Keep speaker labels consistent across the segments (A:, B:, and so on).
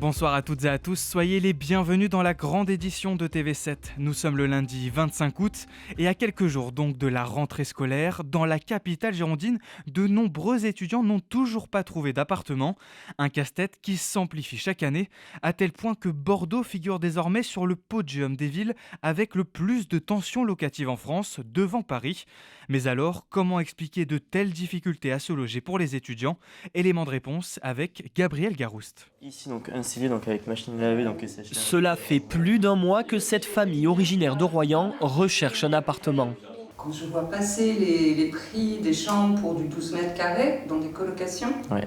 A: Bonsoir à toutes et à tous, soyez les bienvenus dans la grande édition de TV7. Nous sommes le lundi 25 août et à quelques jours donc de la rentrée scolaire, dans la capitale girondine, de nombreux étudiants n'ont toujours pas trouvé d'appartement. Un casse-tête qui s'amplifie chaque année, à tel point que Bordeaux figure désormais sur le podium des villes avec le plus de tensions locatives en France, devant Paris. Mais alors, comment expliquer de telles difficultés à se loger pour les étudiants? Élément de réponse avec Gabriel Garouste.
B: Ici, donc un civil avec machine à laver.
C: Cela fait plus d'un mois que cette famille originaire de Royan recherche un appartement.
D: Quand je vois passer les prix des chambres pour du 12 mètres carrés dans des colocations.
B: Ouais.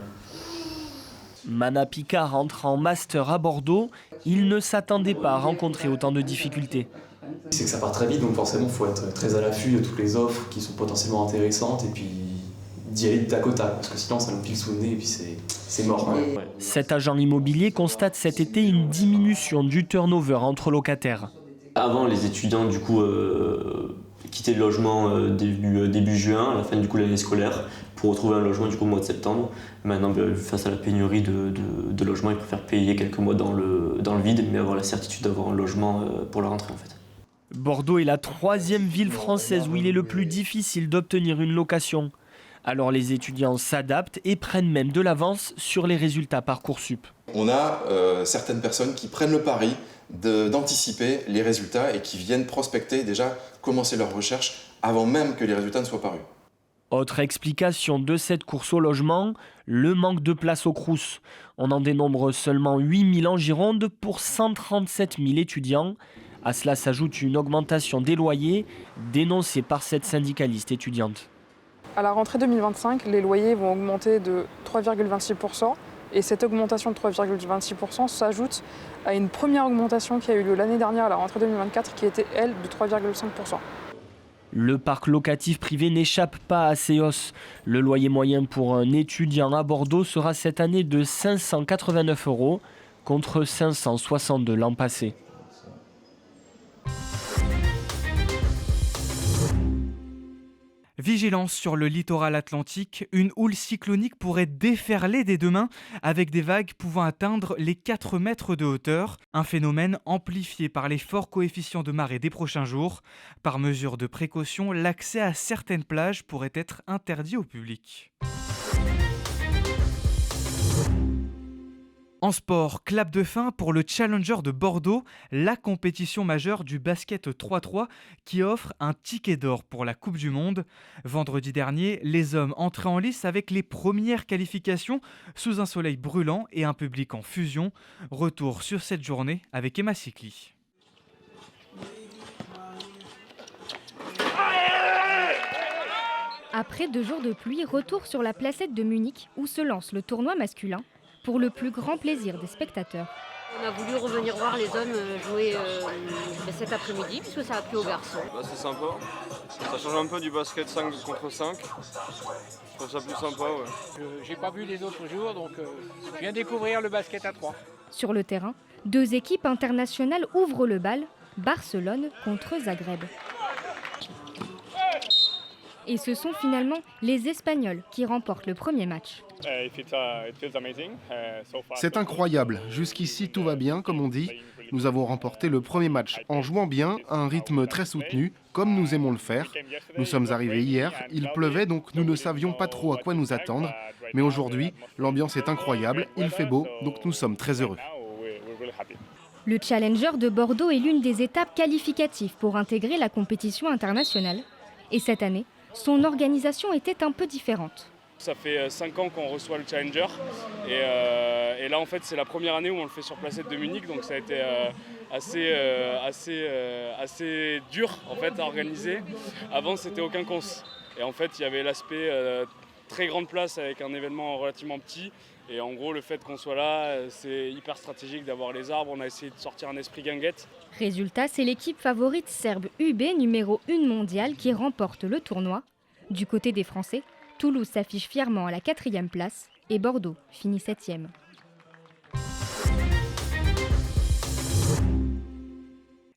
C: Mana Picard entre en master à Bordeaux. Il ne s'attendait pas à rencontrer autant de difficultés.
E: C'est que ça part très vite, donc forcément il faut être très à l'affût de toutes les offres qui sont potentiellement intéressantes et puis d'y aller de tac au tac, parce que sinon ça nous pile sous le nez et puis c'est mort. Ouais.
C: Cet agent immobilier constate cet été une diminution du turnover entre locataires.
B: Avant, les étudiants du coup quittaient le logement début juin, à la fin du coup l'année scolaire, pour retrouver un logement du coup au mois de septembre. Maintenant, face à la pénurie de logements, ils préfèrent payer quelques mois dans le vide, mais avoir la certitude d'avoir un logement pour la rentrée en fait.
C: Bordeaux est la troisième ville française où il est le plus difficile d'obtenir une location. Alors les étudiants s'adaptent et prennent même de l'avance sur les résultats Parcoursup.
F: On a certaines personnes qui prennent le pari d'anticiper les résultats et qui viennent prospecter, déjà commencer leur recherche avant même que les résultats ne soient parus.
C: Autre explication de cette course au logement, le manque de place au Crous. On en dénombre seulement 8000 en Gironde pour 137 000 étudiants. À cela s'ajoute une augmentation des loyers dénoncée par cette syndicaliste étudiante.
G: À la rentrée 2025, les loyers vont augmenter de 3,26% et cette augmentation de 3,26% s'ajoute à une première augmentation qui a eu lieu l'année dernière à la rentrée 2024 qui était, elle, de 3,5%.
C: Le parc locatif privé n'échappe pas à ces hausses. Le loyer moyen pour un étudiant à Bordeaux sera cette année de 589 € contre 562 l'an passé.
A: Vigilance sur le littoral atlantique, une houle cyclonique pourrait déferler dès demain avec des vagues pouvant atteindre les 4 mètres de hauteur, un phénomène amplifié par les forts coefficients de marée des prochains jours. Par mesure de précaution, l'accès à certaines plages pourrait être interdit au public. En sport, clap de fin pour le Challenger de Bordeaux, la compétition majeure du basket 3-3 qui offre un ticket d'or pour la Coupe du Monde. Vendredi dernier, les hommes entraient en lice avec les premières qualifications sous un soleil brûlant et un public en fusion. Retour sur cette journée avec Emma Sikli.
H: Après 2 jours de pluie, retour sur la placette de Munich où se lance le tournoi masculin pour le plus grand plaisir des spectateurs.
I: On a voulu revenir voir les hommes jouer cet après-midi puisque ça a plu aux garçons.
J: C'est sympa, ça change un peu du basket 5 contre 5. Je trouve ça plus sympa. Ouais.
K: J'ai pas vu les autres jours donc je viens découvrir le basket à 3.
H: Sur le terrain, 2 équipes internationales ouvrent le bal, Barcelone contre Zagreb. Et ce sont finalement les Espagnols qui remportent le premier match.
L: C'est incroyable. Jusqu'ici, tout va bien, comme on dit. Nous avons remporté le premier match en jouant bien, à un rythme très soutenu, comme nous aimons le faire. Nous sommes arrivés hier, il pleuvait, donc nous ne savions pas trop à quoi nous attendre. Mais aujourd'hui, l'ambiance est incroyable, il fait beau, donc nous sommes très heureux.
H: Le Challenger de Bordeaux est l'une des étapes qualificatives pour intégrer la compétition internationale. Et cette année, son organisation était un peu différente.
J: Ça fait 5 ans qu'on reçoit le Challenger et là en fait c'est la première année où on le fait sur placette de Munich, donc ça a été assez dur en fait à organiser. Avant c'était aucun cons et en fait il y avait l'aspect très grande place avec un événement relativement petit et en gros le fait qu'on soit là c'est hyper stratégique d'avoir les arbres, on a essayé de sortir un esprit guinguette.
H: Résultat, c'est l'équipe favorite serbe UB numéro 1 mondiale qui remporte le tournoi. Du côté des Français, Toulouse s'affiche fièrement à la 4e place et Bordeaux finit 7e.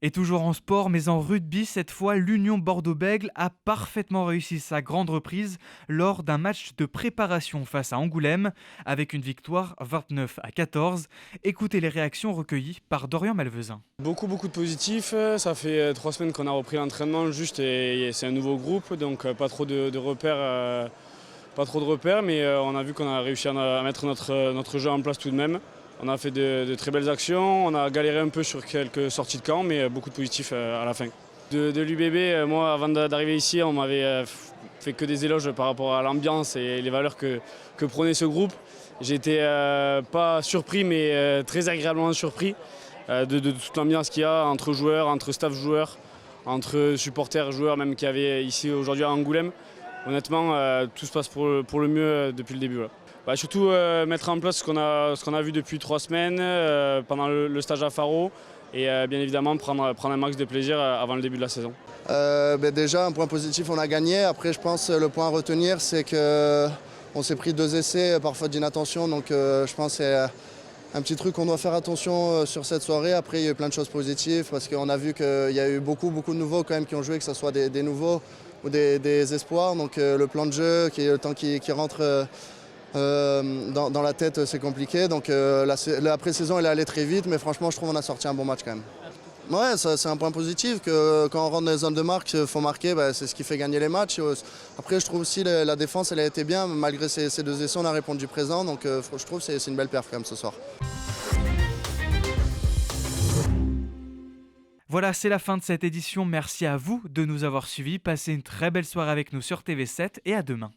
A: Et toujours en sport, mais en rugby, cette fois, l'Union Bordeaux-Bègles a parfaitement réussi sa grande reprise lors d'un match de préparation face à Angoulême, avec une victoire 29-14. Écoutez les réactions recueillies par Dorian Malvezin.
J: Beaucoup de positifs. Ça fait 3 semaines qu'on a repris l'entraînement juste et c'est un nouveau groupe, donc pas trop de repères. Mais on a vu qu'on a réussi à mettre notre jeu en place tout de même. On a fait de très belles actions, on a galéré un peu sur quelques sorties de camp, mais beaucoup de positifs à la fin. De l'UBB, moi avant d'arriver ici, on m'avait fait que des éloges par rapport à l'ambiance et les valeurs que prenait ce groupe. J'étais pas surpris, mais très agréablement surpris de toute l'ambiance qu'il y a entre joueurs, entre staff joueurs, entre supporters joueurs même qu'il y avait ici aujourd'hui à Angoulême. Honnêtement, tout se passe pour le mieux depuis le début. Là. Surtout mettre en place ce qu'on a vu depuis 3 semaines pendant le stage à Faro et bien évidemment prendre un max de plaisir avant le début de la saison.
M: Déjà, un point positif, on a gagné. Après, je pense le point à retenir, c'est qu'on s'est pris 2 essais par faute d'inattention. Donc, je pense que c'est un petit truc qu'on doit faire attention sur cette soirée. Après, il y a eu plein de choses positives parce qu'on a vu qu'il y a eu beaucoup de nouveaux quand même qui ont joué, que ce soit des nouveaux ou des espoirs. Donc, le plan de jeu, le temps qui rentre dans la tête, c'est compliqué. Donc la pré-saison elle est allée très vite, mais franchement je trouve qu'on a sorti un bon match quand même. Ouais, c'est un point positif que quand on rentre dans les zones de marque, il faut marquer, c'est ce qui fait gagner les matchs. Après je trouve aussi la défense elle a été bien, malgré ces 2 essais on a répondu présent, donc je trouve que c'est une belle perf quand même ce soir.
A: Voilà, c'est la fin de cette édition. Merci à vous de nous avoir suivis. Passez une très belle soirée avec nous sur TV7 et à demain.